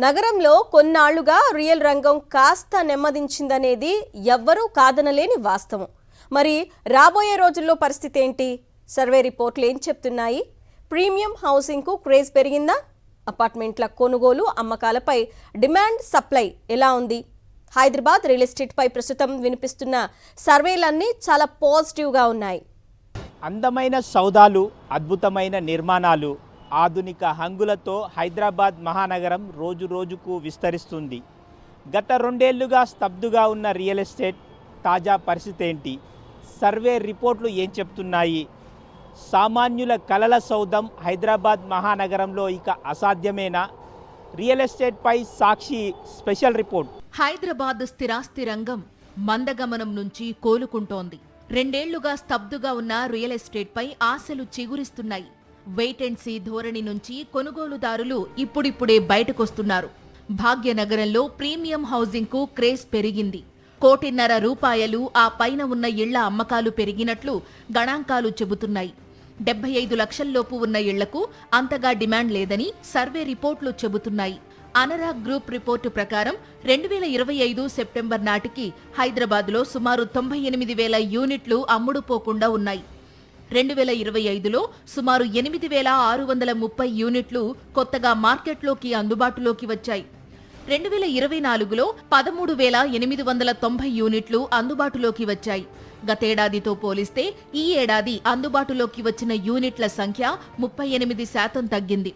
నగరంలో కొన్నాళ్లుగా రియల్ రంగం కాస్త నెమ్మదించిందనేది ఎవ్వరూ కాదనలేని వాస్తవం. మరి రాబోయే రోజుల్లో పరిస్థితి ఏంటి? సర్వే రిపోర్ట్లు ఏం చెప్తున్నాయి? ప్రీమియం హౌసింగ్కు క్రేజ్ పెరిగిందా? అపార్ట్మెంట్ల కొనుగోలు అమ్మకాలపై డిమాండ్ సప్లై ఎలా ఉంది? హైదరాబాద్ రియల్ ఎస్టేట్పై ప్రస్తుతం వినిపిస్తున్న సర్వేలన్నీ చాలా పాజిటివ్గా ఉన్నాయి. అందమైన సౌదాలు, అద్భుతమైన నిర్మాణాలు, ఆధునిక హంగులతో హైదరాబాద్ మహానగరం రోజు రోజుకు విస్తరిస్తుంది. గత 2 ఏళ్లుగా స్తబ్దుగా ఉన్న రియల్ ఎస్టేట్ తాజా పరిస్థితి ఏంటి? సర్వే రిపోర్ట్లు ఏం చెప్తున్నాయి? సామాన్యుల కలల సౌధం హైదరాబాద్ మహానగరంలో ఇక అసాధ్యమేనా? రియల్ ఎస్టేట్పై సాక్షి స్పెషల్ రిపోర్ట్. హైదరాబాద్ స్థిరాస్తి రంగం మందగమనం నుంచి కోలుకుంటోంది. 2 ఏళ్లుగా స్తబ్దుగా ఉన్న రియల్ ఎస్టేట్పై ఆశలు చిగురిస్తున్నాయి. వెయిట్ అండ్ సీ ధోరణి నుంచి కొనుగోలుదారులు ఇప్పుడిప్పుడే బయటకొస్తున్నారు. భాగ్యనగరంలో ప్రీమియం హౌసింగ్కు క్రేజ్ పెరిగింది. 1.5 కోటి ఆ పైన ఉన్న ఇళ్ల అమ్మకాలు పెరిగినట్లు గణాంకాలు చెబుతున్నాయి. 75 లక్షల్లోపు ఉన్న ఇళ్లకు అంతగా డిమాండ్ లేదని సర్వే రిపోర్ట్లు చెబుతున్నాయి. అనరాగ్ గ్రూప్ రిపోర్టు ప్రకారం 2025 సెప్టెంబర్ నాటికి హైదరాబాద్లో సుమారు 98,000 యూనిట్లు అమ్ముడుపోకుండా ఉన్నాయి. 2025లో సుమారు 8,630 యూనిట్లు కొత్తగా మార్కెట్లోకి అందుబాటులోకి వచ్చాయి. 2024లో 13,890 యూనిట్లు అందుబాటులోకి వచ్చాయి. గతేడాదితో పోలిస్తే ఈ ఏడాది అందుబాటులోకి వచ్చిన యూనిట్ల సంఖ్య 38% తగ్గింది.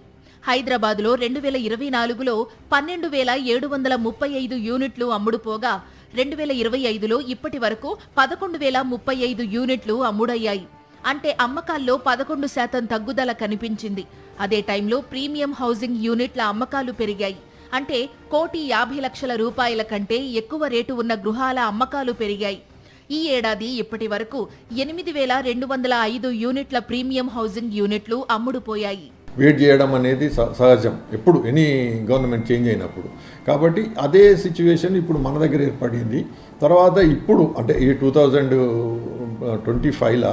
హైదరాబాద్లో 2024లో 12,735 యూనిట్లు అమ్ముడుపోగా 2025లో ఇప్పటి వరకు 11,035 యూనిట్లు అమ్ముడయ్యాయి. అంటే అమ్మకాల్లో 11% తగ్గుదల కనిపించింది. అదే టైంలో ప్రీమియం హౌసింగ్ యూనిట్ల అమ్మకాలు పెరిగాయి. అంటే ₹1,50,00,000 కంటే ఎక్కువ రేటు ఉన్న గృహాల అమ్మకాలు పెరిగాయి. ఈ ఏడాది ఇప్పటి వరకు 8,205 యూనిట్ల ప్రీమియం హౌసింగ్ యూనిట్లు అమ్ముడుపోయాయి. వెయిట్ చేయడం అనేది సహజం ఎప్పుడు ఎనీ గవర్నమెంట్ చేంజ్ అయినప్పుడు. కాబట్టి అదే సిచ్యువేషన్ ఇప్పుడు మన దగ్గర ఏర్పడింది. తర్వాత ఇప్పుడు అంటే ఈ 2025లా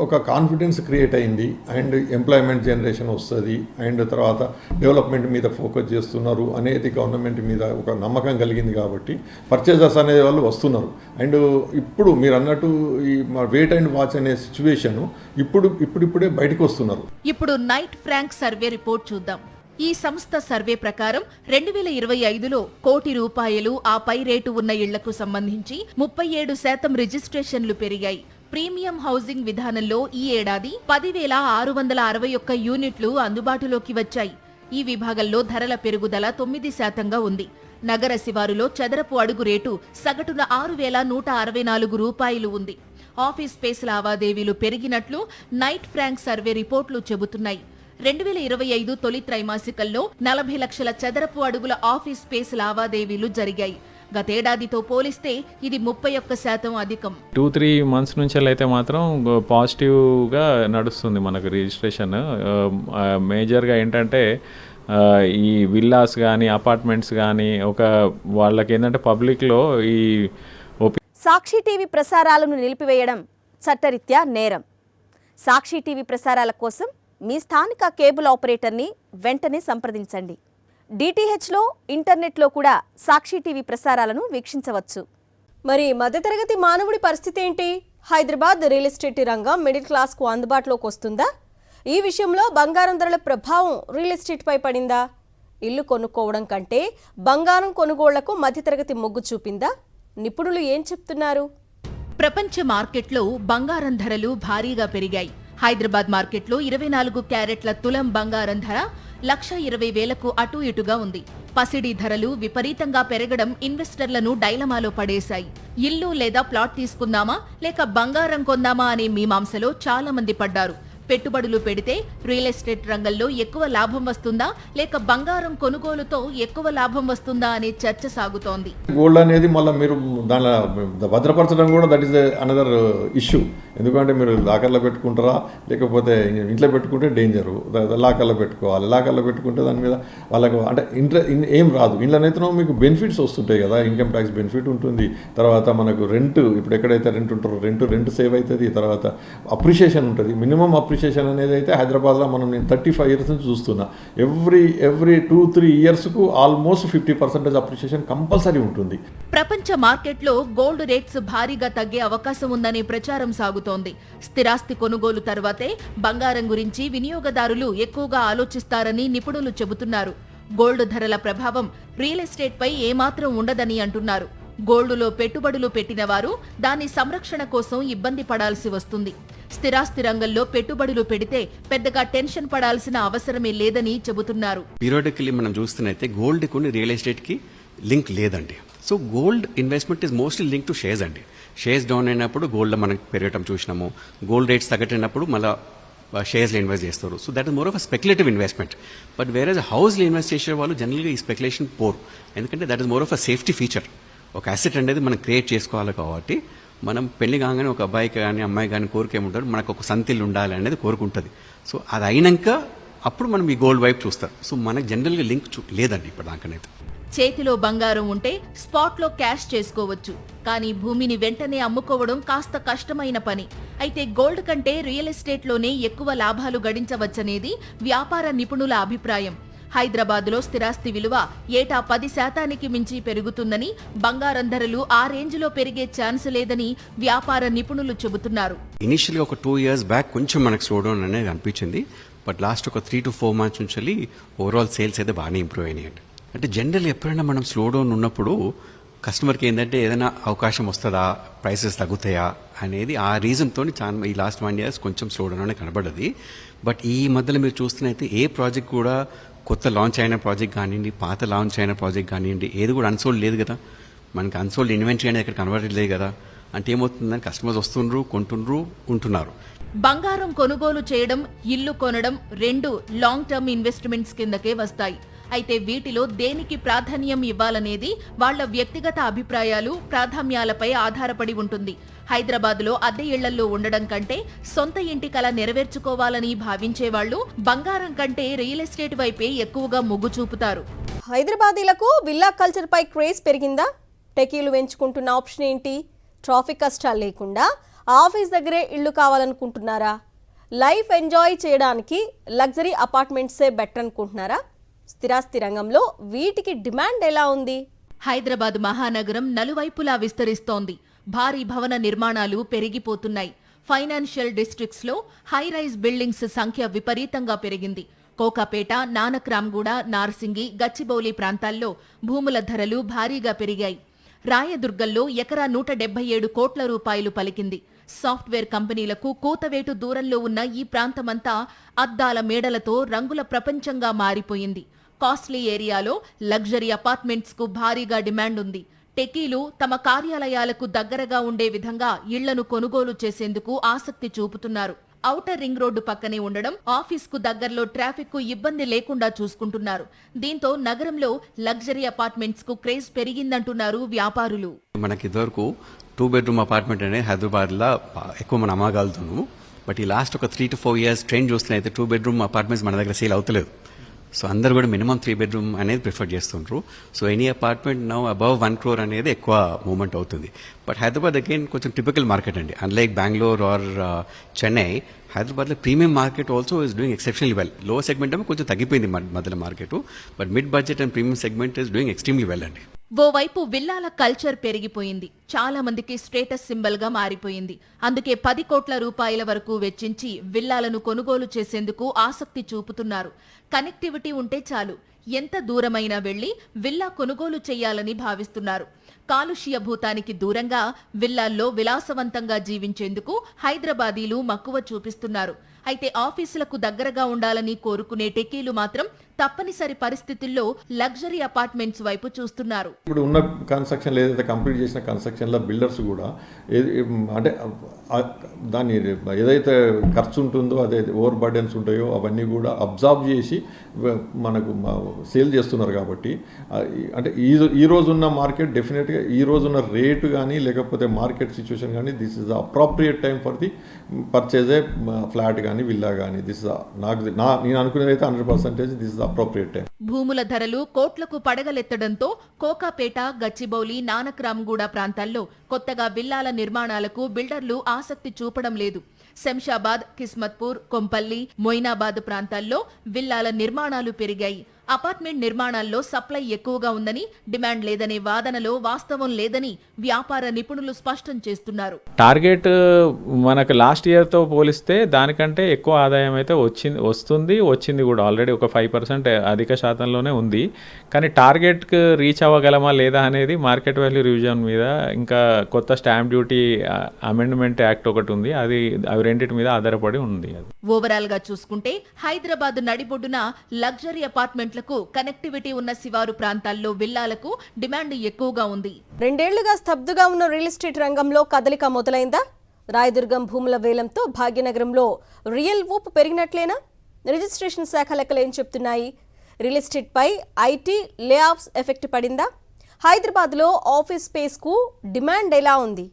ఒక కాన్ఫిడెన్స్ క్రియేట్ అయింది. అండ్ ఎంప్లాయ్మెంట్ జనరేషన్ వస్తుంది. అండ్ తర్వాత డెవలప్మెంట్ మీద ఫోకస్ చేస్తున్నారు అనేది గవర్నమెంట్ మీద ఒక నమ్మకం కలిగింది. కాబట్టి పర్చేజర్స్ అనే వాళ్ళు వస్తున్నారు. అండ్ ఇప్పుడు మీరు అన్నట్టు ఈ వెయిట్ అండ్ వాచ్ అనే సిచ్యువేషన్ ఇప్పుడిప్పుడే బయటకు వస్తున్నారు. ఇప్పుడు నైట్ ఫ్రాంక్ సర్వే రిపోర్ట్ చూద్దాం. ఈ సంస్థ సర్వే ప్రకారం 2025లో ₹1,00,00,000 ఆ పై రేటు ఉన్న ఇళ్లకు సంబంధించి 37% రిజిస్ట్రేషన్లు పెరిగాయి. ప్రీమియం హౌసింగ్ విధానంలో ఈ ఏడాది 10,661 యూనిట్లు అందుబాటులోకి వచ్చాయి. ఈ విభాగంలో ధరల పెరుగుదల 9%గా ఉంది. నగర శివారులో చదరపు అడుగు రేటు సగటున ₹6,164 ఉంది. ఆఫీస్ స్పేస్ లావాదేవీలు పెరిగినట్లు నైట్ ఫ్రాంక్ సర్వే రిపోర్ట్లు చెబుతున్నాయి. 2025 తొలి త్రైమాసికంలో 40 లక్షల చదరపు అడుగుల ఆఫీస్ స్పేస్ లావాదేవీలు జరిగాయి. గతేడాదితో పోలిస్తే ఇది 31% అధికం. 2-3 మంత్స్ నుంచి అయితే మాత్రం పాజిటివ్గా నడుస్తుంది మనకు రిజిస్ట్రేషన్. మేజర్గా ఏంటంటే ఈ విల్లాస్ కానీ అపార్ట్మెంట్స్ కానీ వాళ్ళకి ఏంటంటే పబ్లిక్లో ఈ సాక్షి టీవీ ప్రసారాలను నిలిపివేయడం చట్టరీత్యా నేరం. సాక్షి టీవీ ప్రసారాల కోసం మీ స్థానిక కేబుల్ ఆపరేటర్ని వెంటనే సంప్రదించండి. డిటిహెచ్లో, ఇంటర్నెట్లో కూడా సాక్షి టీవీ ప్రసారాలను వీక్షించవచ్చు. మరి మధ్యతరగతి మానవుడి పరిస్థితి ఏంటి? హైదరాబాద్ రియల్ ఎస్టేట్ రంగం మిడిల్ క్లాస్కు అందుబాటులోకి వస్తుందా? ఈ విషయంలో బంగారం ధరల ప్రభావం రియల్ ఎస్టేట్పై పడిందా? ఇల్లు కొనుక్కోవడం కంటే బంగారం కొనుగోళ్లకు మధ్యతరగతి మొగ్గు చూపిందా? నిపుణులు ఏం చెప్తున్నారు? ప్రపంచ మార్కెట్లో బంగారం ధరలు భారీగా పెరిగాయి. హైదరాబాద్ మార్కెట్లో 24 క్యారెట్ల తులం బంగారం ధర 1,20,000కు అటు ఇటుగా ఉంది. పసిడి ధరలు విపరీతంగా పెరగడం ఇన్వెస్టర్లను డైలమాలో పడేశాయి. ఇల్లు లేదా ప్లాట్ తీసుకుందామా లేక బంగారం కొందామా అనే మీమాంసలో చాలా మంది పడ్డారు. పెట్టుబడులు పెడితే రియల్ ఎస్టేట్ రంగంలో ఎక్కువ లాభం వస్తుందా లేక బంగారం కొనుగోలుతో ఎక్కువ లాభం వస్తుందా అనే చర్చ సాగుతోంది. గోల్డ్ అనేది మళ్ళీ మీరు దానిలో భద్రపరచడం కూడా దట్ ఈస్ అనదర్ ఇష్యూ. ఎందుకంటే మీరు లాకర్లో పెట్టుకుంటారా లేకపోతే ఇంట్లో పెట్టుకుంటే డేంజరు. లాకర్లో పెట్టుకోవాలి. లాకర్లో పెట్టుకుంటే దాని మీద వాళ్ళకు అంటే ఏం రాదు. ఇంట్లోనైతే మీకు బెనిఫిట్స్ వస్తుంటాయి కదా. ఇన్కమ్ ట్యాక్స్ బెనిఫిట్ ఉంటుంది. తర్వాత మనకు రెంట్ ఇప్పుడు ఎక్కడైతే రెంట్ ఉంటారో రెంట్ సేవ్ అవుతుంది. తర్వాత అప్రిషియేషన్ ఉంటుంది. మినిమం అప్రిషియేషన్ అప్రిషియేషన్ అనేది అయితే హైదరాబాద్లో నేను 35 ఇయర్స్ నుంచి చూస్తున్నా. ఎవ్రీ 2-3 ఇయర్స్కు ఆల్మోస్ట్ 50% అప్రిషియేషన్ కంపల్సరీ ఉంటుంది. ప్రపంచ మార్కెట్లో గోల్డ్ రేట్స్ భారీగా తగ్గే అవకాశం ఉందనే ప్రచారం సాగుతోంది. స్థిరాస్తి కొనుగోలు తర్వాతే బంగారం గురించి వినియోగదారులు ఎక్కువగా ఆలోచిస్తారని నిపుణులు చెబుతున్నారు. గోల్డ్ ధరల ప్రభావం రియల్ ఎస్టేట్ పై ఏమాత్రం ఉండదని అంటున్నారు. గోల్డులో పెట్టుబడులు పెట్టిన వారు దాని సంరక్షణ కోసం ఇబ్బంది పడాల్సి వస్తుంది. స్థిరాస్తి రంగంలో పెట్టుబడులు పెడితే పెద్దగా టెన్షన్ పడాల్సిన అవసరమే లేదని చెబుతున్నారు. పీరియాడికల్లీ మనం చూస్తున్నైతే గోల్డ్ కి రియల్ ఎస్టేట్ కి లింక్ లేదండి. So gold investment is mostly link to shares అండి. షేర్స్ డౌన్ అయినప్పుడు గోల్డ్ మనకి పెరగటం చూసినాము, గోల్డ్ రేట్స్ తగ్గటినప్పుడు మళ్ళీ షేర్స్లో ఇన్వెస్ట్ చేస్తారు. So that is more of a speculative investment. But వేరే హౌస్లో ఇన్వెస్ట్ చేసే వాళ్ళు జనరల్గా ఈ స్పెక్యులేషన్ పోర్, ఎందుకంటే that is more of a safety feature. ఒక అసెట్ అనేది మనం క్రియేట్ చేసుకోవాలి కాబట్టి మనం పెళ్లి కాగానే ఒక అబ్బాయికి కానీ అమ్మాయి కానీ కోరిక ఏముంటారు, మనకు ఒక సంతిల్లు ఉండాలి అనేది కోరుకుంటుంది. సో అది అయినాక అప్పుడు మనం ఈ గోల్డ్ వైపు చూస్తారు. సో మనకు జనరల్గా లింక్ లేదండి ఇప్పుడు దానికనైతే. చేతిలో బంగారం ఉంటే స్పాట్లో క్యాష్ చేసుకోవచ్చు, కానీ భూమిని వెంటనే అమ్ముకోవడం కాస్త కష్టమైన పని. అయితే గోల్డ్ కంటే రియల్ ఎస్టేట్లోనే ఎక్కువ లాభాలు గడించవచ్చనేది వ్యాపార నిపుణుల అభిప్రాయం. హైదరాబాద్లో స్థిరాస్తి విలువ ఏటా 10% మించి పెరుగుతుందని, బంగారం ధరలు ఆ రేంజ్లో పెరిగే ఛాన్స్ లేదని వ్యాపార నిపుణులు చెబుతున్నారు. ఇనిషియల్గా ఒక 2 years బ్యాక్ కొంచెం మనకు స్లో డౌన్ అనేది అనిపించింది. బట్ లాస్ట్ ఒక 3 to 4 months నుంచి ఓవరాల్ సేల్స్ అయితే బాగానే ఇంప్రూవ్ అయినాయండి. అంటే జనరల్ ఎప్పుడైనా మనం స్లో డౌన్ ఉన్నప్పుడు కస్టమర్కి ఏంటంటే ఏదైనా అవకాశం వస్తుందా, ప్రైసెస్ తగ్గుతాయా అనేది ఆ రీజన్తో చాలా ఈ లాస్ట్ 1 year కొంచెం స్లో డౌన్ అనే కనబడ్డది. బట్ ఈ మధ్యలో మీరు చూస్తున్నైతే ఏ ప్రాజెక్ట్ కూడా కొత్త లాంచ్ అయిన ప్రాజెక్ట్ కానివ్వండి, పాత లాంచ్ అయిన ప్రాజెక్ట్ కానివ్వండి, ఏది కూడా అన్సోల్డ్ లేదు కదా. మనకి అన్సోల్డ్ ఇన్వెంటరీ అనేది ఇక్కడ కన్వర్ట్ లేదు కదా. అంటే ఏమవుతుందని కస్టమర్స్ వస్తుండ్రు, కొంటుండ్రు, ఉంటున్నారు. బంగారం కొనుగోలు చేయడం, ఇల్లు కొనడం రెండు లాంగ్ టర్మ్ ఇన్వెస్ట్మెంట్స్ కిందకే వస్తాయి. అయితే వీటిలో దేనికి ప్రాధాన్యం ఇవ్వాలనేది వాళ్ల వ్యక్తిగత అభిప్రాయాలు, ప్రాధాన్యాలపై ఆధారపడి ఉంటుంది. హైదరాబాద్లో అద్దె ఇళ్లల్లో ఉండడం కంటే సొంత ఇంటి కల నెరవేర్చుకోవాలని భావించేవాళ్లు బంగారం కంటే రియల్ ఎస్టేట్ వైపే ఎక్కువగా మొగ్గు చూపుతారు. హైదరాబాదీలకు విల్లా కల్చర్ పై క్రేజ్ పెరిగిందా? టెకీలు పెంచుకుంటున్న ఆప్షన్ ఏంటి? ట్రాఫిక్ కష్టాలు లేకుండా ఆఫీస్ దగ్గరే ఇళ్లు కావాలనుకుంటున్నారా? లైఫ్ ఎంజాయ్ చేయడానికి లగ్జరీ అపార్ట్మెంట్సే బెటర్ అనుకుంటున్నారా? స్థిరాస్తి రంగంలో వీటికి డిమాండ్ ఎలా ఉంది? హైదరాబాద్ మహానగరం నలువైపులా విస్తరిస్తోంది. భారీ భవన నిర్మాణాలు పెరిగిపోతున్నాయి. ఫైనాన్షియల్ డిస్ట్రిక్ట్స్ లో హై రైజ్ బిల్డింగ్స్ సంఖ్య విపరీతంగా పెరిగింది. కోకాపేట, నానక్రామ్గూడ, నార్సింగి, గచ్చిబౌలి ప్రాంతాల్లో భూముల ధరలు భారీగా పెరిగాయి. రాయదుర్గంలో ఎకరా 177 కోట్ల రూపాయలు పలికింది. సాఫ్ట్వేర్ కంపెనీలకు కూతవేటు దూరంలో ఉన్న ఈ ప్రాంతమంతా అద్దాల మేడలతో రంగుల ప్రపంచంగా మారిపోయింది. కాస్ట్లీ ఏరియాలో లగ్జరీ అపార్ట్మెంట్స్ కు భారీగా డిమాండ్ ఉంది. టెకీలు తమ కార్యాలయాలకు దగ్గరగా ఉండే విధంగా ఇళ్లను కొనుగోలు చేసేందుకు ఆసక్తి చూపుతున్నారు. ఔటర్ రింగ్ రోడ్డు పక్కనే ఉండడం, ఆఫీస్ కు దగ్గరలో ట్రాఫిక్ కు ఇబ్బంది లేకుండా చూసుకుంటున్నారు. దీంతో నగరంలో లగ్జరీ అపార్ట్మెంట్స్ కు క్రేజ్ పెరిగిందంటున్నారు వ్యాపారులు. మనకి ఇదివరకు 2 bedroom అపార్ట్మెంట్ అనేది హైదరాబాద్లో ఎక్కువ మనం అమ్మగలుగుతున్నాము. బట్ ఈ లాస్ట్ ఒక 3 to 4 years ట్రెండ్ చూస్తున్నైతే 2 bedroom అపార్ట్మెంట్స్ మన దగ్గర సేల్ అవుతలేదు. సో అందరు కూడా మినిమం 3 bedroom అనేది ప్రిఫర్ చేస్తుండ్రు. So any apartment now above 1 crore అనేది ఎక్కువ మూవ్మెంట్ అవుతుంది. బట్ హైదరాబాద్ అగైన్ కొంచెం టిపికల్ మార్కెట్ అండి. అన్లైక్ బెంగళూరు ఆర్ చెన్నై, హైదరాబాద్లో premium market also is doing exceptionally well. Low segment ఏమో కొంచెం తగ్గిపోయింది మధ్యలో మార్కెట్. But mid budget and premium segment is doing extremely well అండి. ఓవైపు విల్లాల కల్చర్ పెరిగిపోయింది. చాలా మందికి స్టేటస్ సింబల్ గా మారిపోయింది. అందుకే 10 కోట్ల రూపాయల వరకు వెచ్చించి విల్లాలను కొనుగోలు చేసేందుకు ఆసక్తి చూపుతున్నారు. కనెక్టివిటీ ఉంటే చాలు, ఎంత దూరమైనా వెళ్లి విల్లా కొనుగోలు చేయాలని భావిస్తున్నారు. కాలుష్య భూతానికి దూరంగా విల్లాల్లో విలాసవంతంగా జీవించేందుకు హైదరాబాదీలు మక్కువ చూపిస్తున్నారు. అయితే ఆఫీసులకు దగ్గరగా ఉండాలని కోరుకునే టెకీలు మాత్రం తప్పనిసరి పరిస్థితుల్లో లగ్జరీ అపార్ట్మెంట్స్ వైపు చూస్తున్నారు. ఇప్పుడు ఉన్న కన్స్ట్రక్షన్ ఏదైతే కంప్లీట్ చేసిన కన్స్ట్రక్షన్లో బిల్డర్స్ కూడా అంటే దాన్ని ఏదైతే ఖర్చు ఉంటుందో, అదే ఓవర్ బర్డెన్స్ ఉంటాయో అవన్నీ కూడా అబ్జార్బ్ చేసి మనకు సేల్ చేస్తున్నారు. కాబట్టి అంటే ఈ రోజున్న మార్కెట్ డెఫినెట్గా ఈ రోజున్న రేటు కానీ లేకపోతే మార్కెట్ సిచ్యువేషన్ కానీ this is the appropriate time for the purchase A flat కానీ విల్లా కానీ. దిస్ నేను అనుకునేది అయితే 100% దిస్ ఇస్ అప్రోప్రియేట్ టైం. భూముల ధరలు కోట్లకు పడగలెత్తడంతో కోకాపేట, గచ్చిబౌలి, నానక్రామ్గూడ ప్రాంతాల్లో కొత్తగా విల్లాల నిర్మాణాలకు బిల్డర్లు ఆసక్తి చూపడం లేదు. శంషాబాద్, కిస్మత్పూర్, కొంపల్లి, మొయినాబాద్ ప్రాంతాల్లో విల్లాల నిర్మాణాలు పెరిగాయి. అపార్ట్మెంట్ నిర్మాణాల్లో సప్లై ఎక్కువగా ఉందని, డిమాండ్ లేదనే వాదనలో వాస్తవం లేదని వ్యాపార నిపుణులు స్పష్టం చేస్తున్నారు. టార్గెట్ మనకు లాస్ట్ ఇయర్తో పోలిస్తే దానికంటే ఎక్కువ ఆదాయం అయితే వచ్చింది కూడా. ఆల్రెడీ ఒక 5% అధిక శాతంలోనే ఉంది. కానీ టార్గెట్కి రీచ్ అవ్వగలమా లేదా అనేది మార్కెట్ వాల్యూ రివిజన్ మీద, ఇంకా కొత్త స్టాంప్ డ్యూటీ అమెండ్మెంట్ యాక్ట్ ఒకటి ఉంది, అవి రెండింటి మీద ఆధారపడి ఉంది. ఓవరాల్ గా చూసుకుంటే హైదరాబాద్ నడిబొడ్డున లగ్జరీ అపార్ట్మెంట్లకు కనెక్టివిటీ ఉన్న శివారు ప్రాంతాల్లో విల్లాలకు డిమాండ్ ఎక్కువగా ఉంది. 2 ఏళ్లుగా స్తబ్దుగా ఉన్న రియల్ ఎస్టేట్ రంగంలో కదలిక మొదలైందా? రాయదుర్గం భూముల వేలంతో భాగ్యనగరంలో రియల్ ఊపు పెరిగినట్లేనా? రిజిస్ట్రేషన్ శాఖ లెక్కలు ఏం చెప్తున్నాయి? రియల్ ఎస్టేట్ పై ఐటీ లే ఆఫ్స్ ఎఫెక్ట్ పడిందా? హైదరాబాద్లో ఆఫీస్ స్పేస్కు డిమాండ్ ఎలా ఉంది?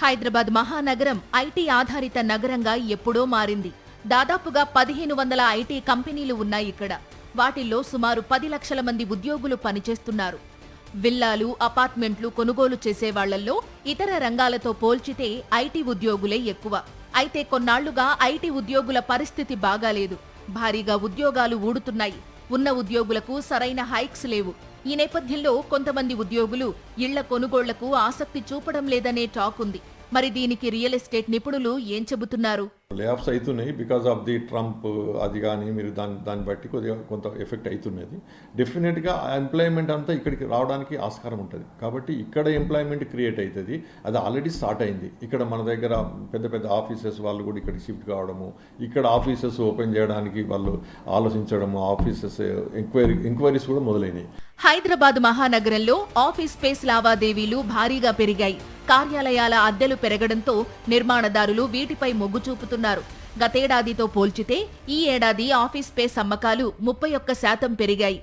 హైదరాబాద్ మహానగరం ఐటీ ఆధారిత నగరంగా ఎప్పుడో మారింది. దాదాపుగా 1500 ఐటీ కంపెనీలు ఉన్నాయి ఇక్కడ. వాటిల్లో సుమారు 10 లక్షల మంది ఉద్యోగులు పనిచేస్తున్నారు. విల్లాలు, అపార్ట్మెంట్లు కొనుగోలు చేసే వాళ్లల్లో ఇతర రంగాలతో పోల్చితే ఐటీ ఉద్యోగులే ఎక్కువ. అయితే కొన్నాళ్లుగా ఐటీ ఉద్యోగుల పరిస్థితి బాగాలేదు. భారీగా ఉద్యోగాలు ఊడుతున్నాయి. ఉన్న ఉద్యోగులకు సరైన హైక్స్ లేవు. ఈ నేపథ్యంలో కొంతమంది ఉద్యోగులు ఇళ్ల కొనుగోళ్లకు ఆసక్తి చూపడం లేదనే టాక్ ఉంది. మరి దీనికి రియల్ ఎస్టేట్ నిపుణులు ఏం చెబుతున్నారు? లే ఆఫ్స్ అవుతున్నాయి బికాజ్ ఆఫ్ ది ట్రంప్, అది కానీ మీరు దాన్ని బట్టి కొద్దిగా కొంత ఎఫెక్ట్ అవుతున్నది. డెఫినెట్గా ఎంప్లాయ్మెంట్ అంతా ఇక్కడికి రావడానికి ఆస్కారం ఉంటుంది. కాబట్టి ఇక్కడ ఎంప్లాయ్మెంట్ క్రియేట్ అవుతుంది. అది ఆల్రెడీ స్టార్ట్ అయింది. ఇక్కడ మన దగ్గర పెద్ద పెద్ద ఆఫీసెస్ వాళ్ళు కూడా ఇక్కడికి షిఫ్ట్ కావడము, ఇక్కడ ఆఫీసెస్ ఓపెన్ చేయడానికి వాళ్ళు ఆలోచించడము, ఆఫీసెస్ ఎంక్వైరీస్ కూడా మొదలైనవి. హైదరాబాద్ మహానగరంలో ఆఫీస్ స్పేస్ లావాదేవీలు భారీగా పెరిగాయి. కార్యాలయాల అద్దెలు పెరగడంతో నిర్మాణదారులు వీటిపై మొగ్గు చూపుతున్నారు. గతేడాదితో పోల్చితే ఈ ఏడాది ఆఫీస్ స్పేస్ అమ్మకాలు 31% పెరిగాయి.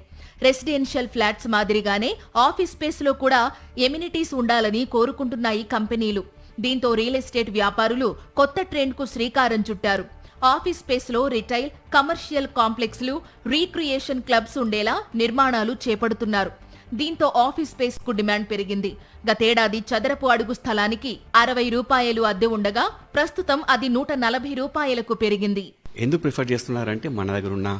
రెసిడెన్షియల్ ఫ్లాట్స్ మాదిరిగానే ఆఫీస్ స్పేస్లో కూడా ఎమ్యూనిటీస్ ఉండాలని కోరుకుంటున్నాయి కంపెనీలు. దీంతో రియల్ ఎస్టేట్ వ్యాపారులు కొత్త ట్రెండ్కు శ్రీకారం చుట్టారు. ఆఫీస్ స్పేస్లో రిటైల్, కమర్షియల్ కాంప్లెక్స్లు, రీక్రియేషన్ క్లబ్స్ ఉండేలా నిర్మాణాలు చేపడుతున్నారు. దీంతో ఆఫీస్ స్పేస్ కు డిమాండ్ పెరిగింది. గతేడాది చదరపు అడుగు స్థలానికి 60 రూపాయలు అద్దె ఉండగా ప్రస్తుతం అది 140 రూపాయలకు పెరిగింది. ఎందుకు ప్రిఫర్ చేస్తున్నారంటే మన దగ్గర ఉన్న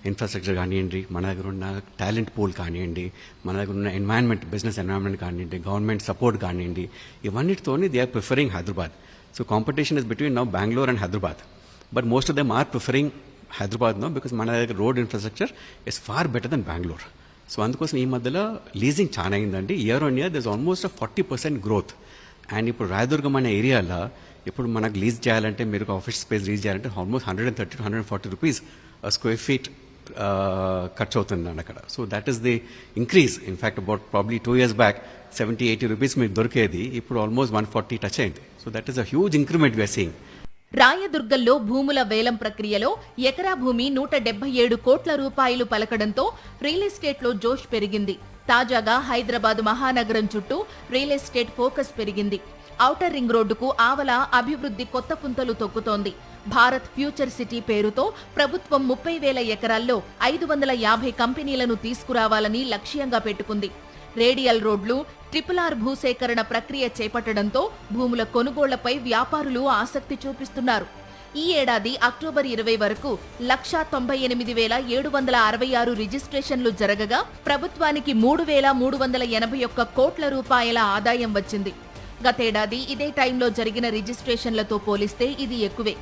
ఇన్ఫ్రాస్ట్రక్చర్ కానివ్వండి, మన దగ్గర ఉన్న టాలెంట్ పూల్ కానివ్వండి, మన దగ్గర ఉన్న ఎన్వైరన్మెంట్, బిజినెస్ ఎన్వైరన్మెంట్ కానివ్వండి, గవర్నమెంట్ సపోర్ట్ కానివ్వండి, ఇవన్నిటితోని they are preferring Hyderabad. So competition is between now Bengaluru and Hyderabad. But most of them are preferring Hyderabad now because మన దగ్గర road infrastructure is far better than Bengaluru. So అందుకోసం ఈ మధ్యలో లీజింగ్ చాలా అయిందండి. Year on year there is almost 40% growth. And ఇప్పుడు రాయదుర్గం అనే ఏరియాలో ఇప్పుడు మనకు లీజ్ చేయాలంటే, మీరు ఆఫీస్ స్పేస్ లీజ్ చేయాలంటే almost 130 to 140 rupees square feet ఖర్చు అవుతుందండి అక్కడ. So that is the increase. In fact about probably 2 years back 70-80 rupees మీకు దొరికేది ఇప్పుడు ఆల్మోస్ట్ 140 టచ్ అయింది. So that is a huge increment we're seeing. రాయదుర్గంలో భూముల వేలం ప్రక్రియలో ఎకరా భూమి 177 కోట్ల రూపాయలు పలకడంతో రియల్ ఎస్టేట్లో జోష్ పెరిగింది. తాజాగా హైదరాబాద్ మహానగరం చుట్టూ రియల్ ఎస్టేట్ ఫోకస్ పెరిగింది. ఔటర్ రింగ్ రోడ్డుకు ఆవల అభివృద్ధి కొత్త పుంతలు తొక్కుతోంది. భారత్ ఫ్యూచర్ సిటీ పేరుతో ప్రభుత్వం 30,000 ఎకరాల్లో 550 కంపెనీలను తీసుకురావాలని లక్ష్యంగా పెట్టుకుంది. రేడియల్ రోడ్లు, RRR భూసేకరణ ప్రక్రియ చేపట్టడంతో భూముల కొనుగోళ్లపై వ్యాపారులు ఆసక్తి చూపిస్తున్నారు. ఈ ఏడాది అక్టోబర్ 20 వరకు 198,766 రిజిస్ట్రేషన్లు జరగగా ప్రభుత్వానికి 3,381 కోట్ల రూపాయల ఆదాయం వచ్చింది. గతేడాది ఇదే టైంలో జరిగిన రిజిస్ట్రేషన్లతో పోలిస్తే ఇది ఎక్కువే.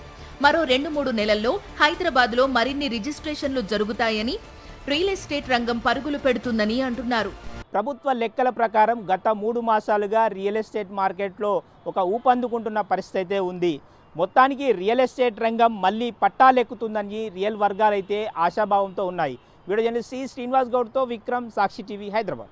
మరో 2-3 నెలల్లో హైదరాబాద్లో మరిన్ని రిజిస్ట్రేషన్లు జరుగుతాయని, రియల్ ఎస్టేట్ రంగం పరుగులు పెడుతుందని అంటున్నారు. ప్రభుత్వ లెక్కల ప్రకారం గత 3 మాసాలుగా రియల్ ఎస్టేట్ మార్కెట్లో ఒక ఊపందుకుంటున్న పరిస్థితి అయితే ఉంది. మొత్తానికి రియల్ ఎస్టేట్ రంగం మళ్ళీ పట్టాలెక్కుతుందని రియల్ వర్గాలైతే ఆశాభావంతో ఉన్నాయి. వీడియో జర్నలిస్ట్ శ్రీనివాస్ గౌడ్తో విక్రమ్, సాక్షి టీవీ, హైదరాబాద్.